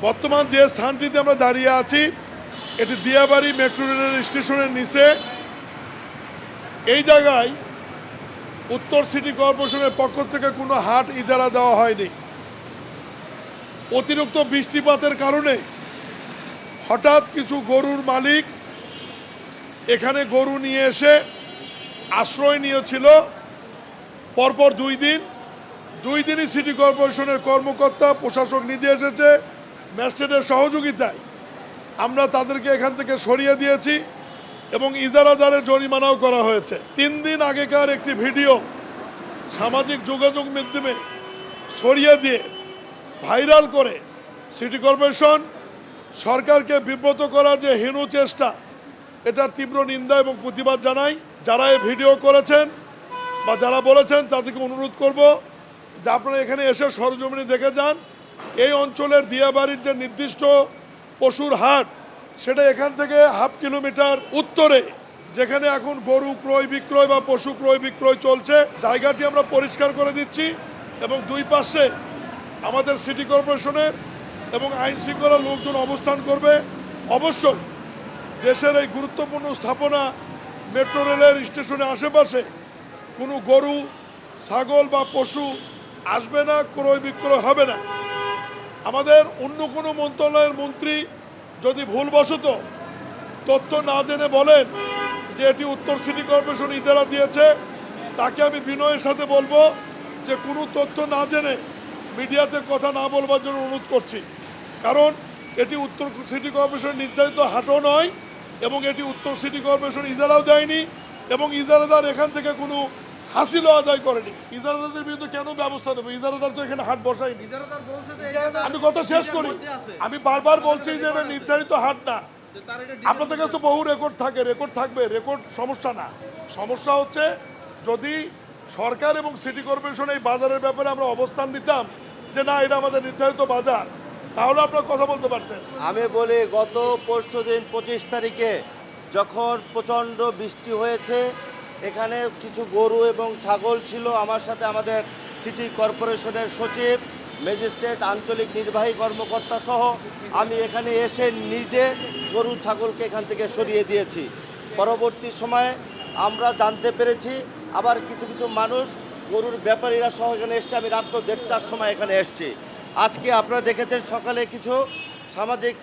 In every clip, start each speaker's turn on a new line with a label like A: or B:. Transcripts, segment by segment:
A: বর্তমান যে স্থানটিতে আমরা দাঁড়িয়ে আছি এটি দিয়াবাড়ি মেট্রো রেলের স্টেশনের নিচে। এই জায়গায় উত্তর সিটি কর্পোরেশনের পক্ষ থেকে কোনো হাট ইজারা দেওয়া হয়নি। অতিরিক্ত বৃষ্টিপাতের কারণে হঠাৎ কিছু গরুর মালিক এখানে গরু নিয়ে এসে আশ্রয় নিয়েছিল পরপর 2 দিনই সিটি কর্পোরেশনের কর্মকর্তা প্রশাসক নিজে এসেছে ম্যাজিস্ট্রেটের সহযোগিতায়। আমরা তাদেরকে এখান থেকে সরিয়ে দিয়েছি এবং ইজারাদারের জরিমানাও করা হয়েছে। 3 দিন আগেকার একটি ভিডিও সামাজিক যোগাযোগ মাধ্যমে সরিয়ে দিয়ে ভাইরাল করে সিটি কর্পোরেশন সরকারকে বিব্রত করার যে হীন চেষ্টা, এটার তীব্র নিন্দা এবং প্রতিবাদ জানাই। যারা এই ভিডিও করেছেন বা যারা বলেছেন তাদেরকে অনুরোধ করব যে আপনারা এখানে এসে সরজমিনে দেখে যান। এই অঞ্চলের দিয়াবাড়ির যে নির্দিষ্ট পশুর হাট, সেটা এখান থেকে হাফ কিলোমিটার উত্তরে, যেখানে এখন গরু ক্রয় বিক্রয় বা পশু ক্রয় বিক্রয় চলছে। জায়গাটি আমরা পরিষ্কার করে দিচ্ছি এবং 2 পাশে আমাদের সিটি কর্পোরেশনের এবং আইন শৃঙ্খলার লোকজন অবস্থান করবে। অবশ্যই দেশের এই গুরুত্বপূর্ণ স্থাপনা মেট্রো রেলের স্টেশনের আশেপাশে কোনো গরু ছাগল বা পশু আসবে না, ক্রয় বিক্রয় হবে না। আমাদের অন্য কোনো মন্ত্রণালয়ের মন্ত্রী যদি ভুলবশত তথ্য না জেনে বলেন যে এটি উত্তর সিটি কর্পোরেশন ইজারা দিয়েছে, তাকে আমি বিনয়ের সাথে বলবো যে কোনো তথ্য না জেনে মিডিয়াতে কথা না বলবার জন্য অনুরোধ করছি। কারণ এটি উত্তর সিটি কর্পোরেশনের নির্ধারিত হাটও নয় এবং এটি উত্তর সিটি কর্পোরেশন ইজারাও দেয়নি এবং ইজারাদার এখান থেকে কোনো হাসিলও আদায় করেনি। ইজারাদারদের বিরুদ্ধে কেন ব্যবস্থা নেব? ইজারাদার তো এখানে হাট বসায়নি। আমি কথা শেষ করি। আমি বারবার বলছি যে এটা নির্ধারিত হাট না। আপনাদের কাছে তো বহু রেকর্ড থাকে, রেকর্ড থাকবে, রেকর্ড সমস্যা না। সমস্যা হচ্ছে যদি সরকার এবং সিটি কর্পোরেশন এই বাজারের ব্যাপারে আমরা অবস্থান নিতাম যে না এটা আমাদের নির্ধারিত বাজার, তাহলে আপনারা কথা বলতে পারতেন।
B: আমি বলি গত পরশুদিন 25 তারিখে যখন প্রচণ্ড বৃষ্টি হয়েছে, এখানে কিছু গরু এবং ছাগল ছিল। আমার সাথে আমাদের সিটি কর্পোরেশনের সচিব, ম্যাজিস্ট্রেট, আঞ্চলিক নির্বাহী কর্মকর্তা সহ আমি এখানে এসে নিজে গরু ছাগলকে এখান থেকে সরিয়ে দিয়েছি। পরবর্তী সময়ে আমরা জানতে পেরেছি আবার কিছু কিছু মানুষ গরুর ব্যাপারীরা সহ এখানে এসছে। আমি রাত্র 1:30টার সময় এখানে এসছি। আজকে আপনারা দেখেছেন সকালে কিছু সামাজিক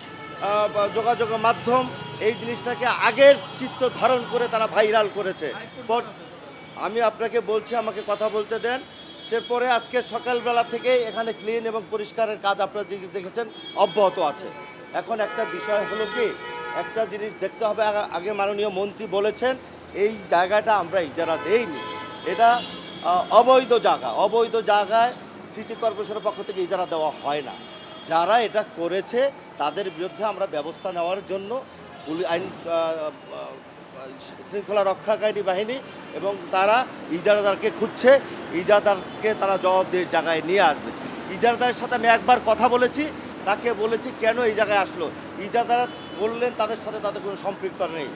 B: যোগাযোগ মাধ্যম এই জিনিসটাকে আগের চিত্র ধারণ করে তারা ভাইরাল করেছে। আমি আপনাকে বলছি, আমাকে কথা বলতে দেন। সেরপরে আজকে সকালবেলা থেকে এখানে ক্লিন এবং পরিষ্কারের কাজ আপনারা দেখেছেন অব্যাহত আছে। এখন একটা বিষয় হলো কি, একটা জিনিস দেখতে হবে। আগে মাননীয় মন্ত্রী বলেছেন এই জায়গাটা আমরা ইজারা দেইনি, এটা অবৈধ জায়গা। অবৈধ জায়গায় সিটি কর্পোরেশনের পক্ষ থেকে ইজারা দেওয়া হয় না। যারা এটা করেছে তাদের বিরুদ্ধে আমরা ব্যবস্থা নেওয়ার জন্য আইন শৃঙ্খলা রক্ষাকারী বাহিনী এবং তারা ইজারাদারকে খুঁজছে। ইজারাদারকে তারা জবাবদিহির জায়গায় নিয়ে আসবে। ইজারাদারের সাথে আমি একবার কথা বলেছি, তাকে বলেছি কেন এই জায়গায় আসলো। ইজারাদার বললেন তাদের সাথে তাদের কোনো সম্পৃক্ততা নেই।